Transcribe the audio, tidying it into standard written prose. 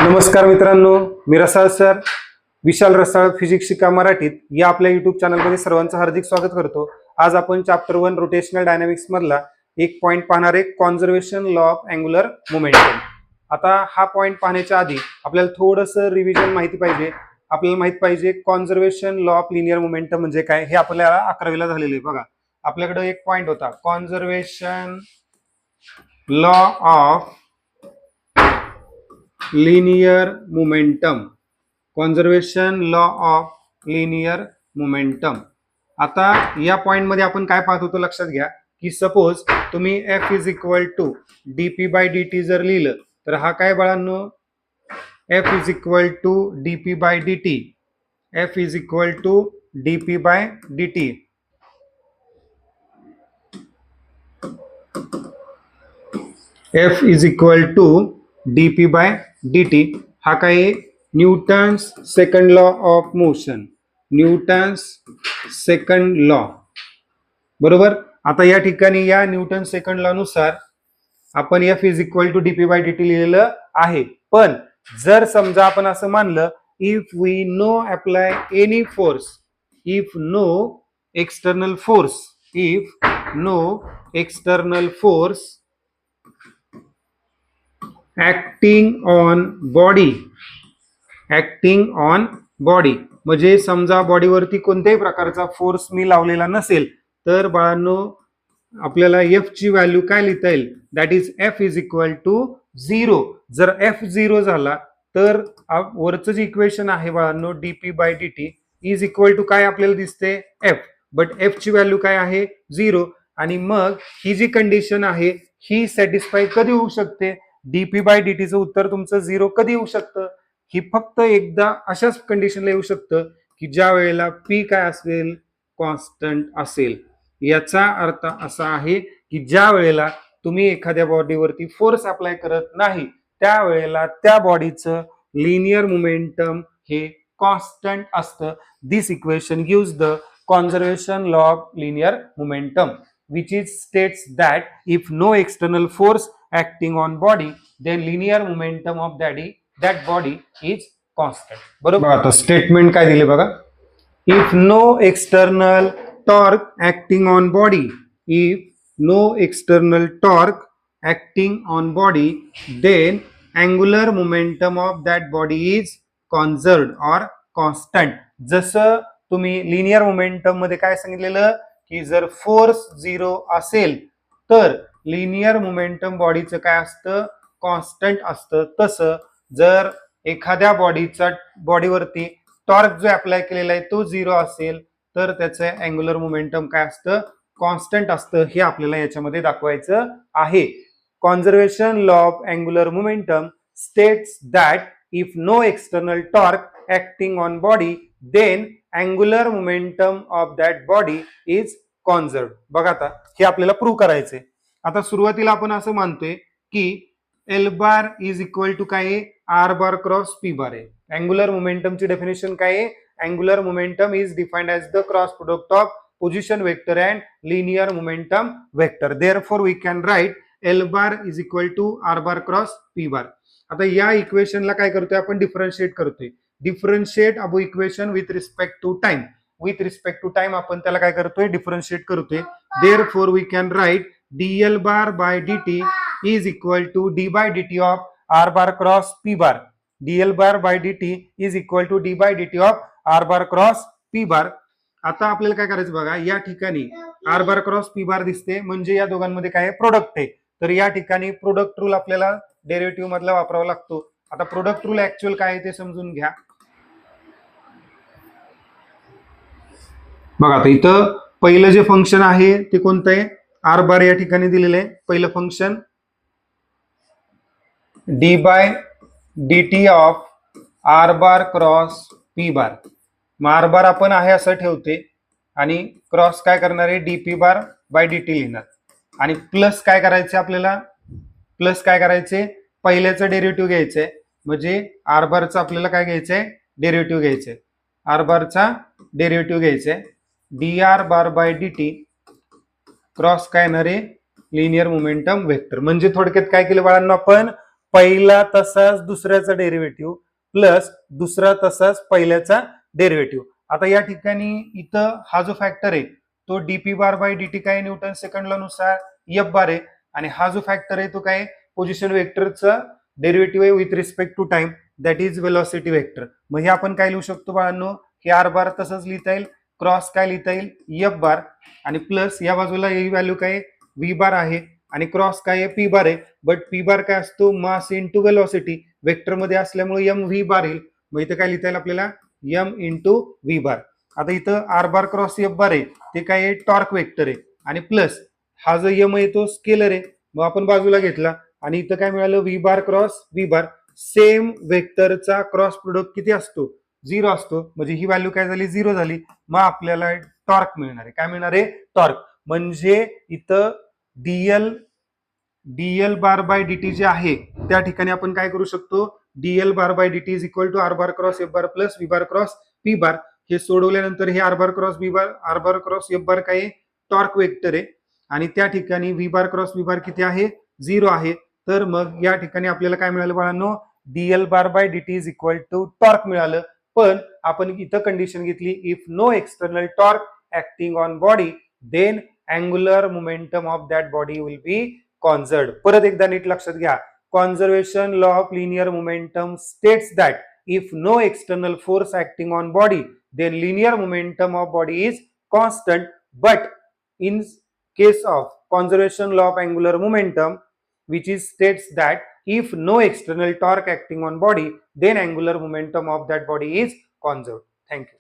नमस्कार मित्रांनो, मी रसाळ सर, विशाल रसाळ फिजिक्स शिका मराठीत या आपल्या युट्यूब चॅनलमध्ये सर्वांचं हार्दिक स्वागत करतो. आज आपण चॅप्टर 1 रोटेशनल डायनॅमिक्स मधला एक पॉइंट पाहणार आहे, conservation law of angular momentum. आता हा पॉइंट पाहण्याच्या आधी आपल्याला थोडंसं रिव्हिजन माहिती पाहिजे. आपल्याला माहित पाहिजे conservation law of linear momentum म्हणजे काय, हे आपल्याला 11वीला झालेलं आहे. बघा, आपल्याकडे एक पॉइंट होता, conservation law of linear momentum. Conservation law of linear momentum. आता या पॉइंट मध्ये आपण काय पाहत होतो लक्षात घ्या, की सपोज तुम्ही F is equal to dp by d जर लिहिलं तर हा काय बाळांनो, F is equal to dp by d. F is equal to dp by d. F is equal to dp by dt हा काय, Newton's second law of motion. Newton's second law, बरोबर. आता या ठिकाणी या न्यूटन सेकंड लॉ नुसार आपण F is equal to dp by dt लिहिलेलं आहे. पण जर समजा आपण असं मानलं, if we no apply any force, if no external force, if no external force acting on body, acting on body म्हणजे समजा बॉडीवरती कोणत्याही प्रकारचा फोर्स मी लावलेला नसेल तर बाळांनो आपल्याला एफ ची व्हॅल्यू काय लिहिता येईल, that is F is equal to 0. जर एफ 0 झाला तर वरचं जे इक्वेशन आहे बाळांनो dp by dt is equal to काय आपल्याला दिसते एफ, बट एफ ची व्हॅल्यू काय आहे 0. आणि मग ही जी कंडिशन आहे ही सॅटिस्फाय कधी होऊ शकते, डीपी बाय डीटीचं उत्तर तुमचं 0 कधी येऊ शकतं, ही फक्त एकदा अशाच कंडिशनला येऊ शकतं की ज्या वेळेला पी काय असेल, कॉन्स्टंट असेल. याचा अर्थ असा आहे की ज्या वेळेला तुम्ही एखाद्या बॉडीवरती फोर्स अप्लाय करत नाही त्यावेळेला त्या बॉडीचं लिनियर मोमेंटम हे कॉन्स्टंट असतं. This equation gives the conservation law of linear momentum which is states that if no external force acting on body then linear momentum of that body is constant. बरोबर. आता statement काय दिले बघा, if no external torque acting on body, if no external torque acting on body then angular momentum of that body is conserved or constant. जसं तुम्ही linear momentum मध्ये काय सांगितलेलं की जर फोर्स 0 असेल तर लिनियर मोमेंटम बॉडीचं काय असतं, कॉन्स्टंट असतं. तसं जर एखाद्या बॉडीवरती टॉर्क जो अप्लाय केलेला आहे तो 0 असेल तर त्याचं अँग्युलर मोमेंटम काय असतं, कॉन्स्टंट असतं. हे आपल्याला याच्यामध्ये दाखवायचं आहे. Conservation law of angular momentum states that if no external torque acting on body then angular momentum of that body is conserved. बघा आता हे आपल्याला प्रूव्ह करायचंय. आता सुरुवातीला आपण असं मानतोय की L bar is equal to काय आहे, R bar cross P bar आहे. अँग्युलर मोमेंटमची डेफिनेशन काय आहे, angular momentum is defined as the cross product of position vector and linear momentum vector. Therefore we can write L bar is equal to R bar cross P bar. आता या इक्वेशनला काय करतोय आपण, differentiate करतोय. Differentiate above equation with respect to time. With respect to time आपण त्याला काय करतोय, डिफरन्शिएट करतोय. Therefore we can write dl bar by dt is equal to d by dt of r bar cross p bar. dl bar by dt is equal to d by dt of r bar cross p bar. आता आपल्याला काय करायचं बघा, या ठिकाणी r bar cross p bar दिसते म्हणजे या दोघांमध्ये काय प्रोडक्ट आहे. तर या ठिकाणी प्रोडक्ट रूल आपल्याला डेरिव्हेटिव्ह मधला वापरावा लागतो. आता प्रोडक्ट रूल ऍक्च्युअल काय आहे ते समजून घ्या. बघा आता इथं पहिलं जे फंक्शन आहे ते कोणतं आहे, आर बार या ठिकाणी दिलेलं आहे. पहिलं function D by dt of R bar cross P bar. मग आर बार आपण आहे असं ठेवते आणि क्रॉस काय करणार आहे, डीपी बार बाय dt लिहिणार. आणि प्लस काय करायचे आपल्याला, प्लस काय करायचे, पहिल्याचं डेरिव्हेटिव्ह घ्यायचंय म्हणजे आर बारचा आपल्याला काय घ्यायचंय, डेरिव्हेटिव्ह घ्यायचंय. आर बारचा डेरिव्हेटिव्ह घ्यायचंय dr bar by dt cross काय येणार आहे, लिनियर मोमेंटम वेक्टर. म्हणजे थोडक्यात काय केलं बाळांनो, आपण पहिला तसाच दुसऱ्याचा डेरिव्हेटिव्ह प्लस दुसरा तसाच पहिल्याचा डेरिव्हेटिव्ह. आता या ठिकाणी इथं हा जो फॅक्टर आहे तो डीपी बार बाय डीटी काय न्यूटन सेकंडला नुसार एफ बार आहे, आणि हा जो फॅक्टर आहे तो काय पोझिशन वेक्टरचा डेरिव्हेटिव्ह आहे with respect to time, that is velocity vector. मग हे आपण काय लिहू शकतो बाळांनो, हे आर बार तसंच लिहिता येईल, क्रॉस काय लिहिता येईल एफ बार, आणि प्लस या बाजूला ही व्हॅल्यू काय व्ही बार आहे, आणि क्रॉस काय आहे पी बार आहे. बट पी बार काय असतो मास इंटू वेलॉसिटी, वेक्टर मध्ये असल्यामुळे एम व्ही बार येईल. मग इथं काय लिहिता येईल आपल्याला एम इंटू व्ही बार. आता इथं R bar cross F bar आहे ते काय आहे टॉर्क वेक्टर आहे, आणि प्लस हा जो एम आहे तो स्केलर आहे, मग आपण बाजूला घेतला, आणि इथं काय मिळालं व्ही बार क्रॉस व्ही बार. सेम वेक्टरचा क्रॉस प्रोडक्ट किती असतो 0 असतो, म्हणजे ही व्हॅल्यू काय झाली 0 झाली. मग आपल्याला टॉर्क मिळणार आहे, काय मिळणार आहे टॉर्क. म्हणजे इथं डीएल बार बाय डीटी जे आहे त्या ठिकाणी आपण काय करू शकतो, dl bar by DT is equal to R bar cross F bar plus V bar cross P bar. हे सोडवल्यानंतर हे R bar cross B bar R bar cross F bar काय टॉर्क वेक्टर आहे, आणि त्या ठिकाणी V bar cross V bar किती आहे 0 आहे. तर मग या ठिकाणी आपल्याला काय मिळालं बाळांनो, DL bar by DT is equal to torque मिळालं. पण आपण इथं कंडिशन घेतली, if no external torque acting on body then angular momentum of that body will be conserved. परत एकदा नीट लक्षात घ्या, conservation law of linear momentum states that if no external force acting on body then linear momentum of body is constant, but in case of conservation law of angular momentum which is states that if no external torque acting on body then angular momentum of that body is conserved. Thank you.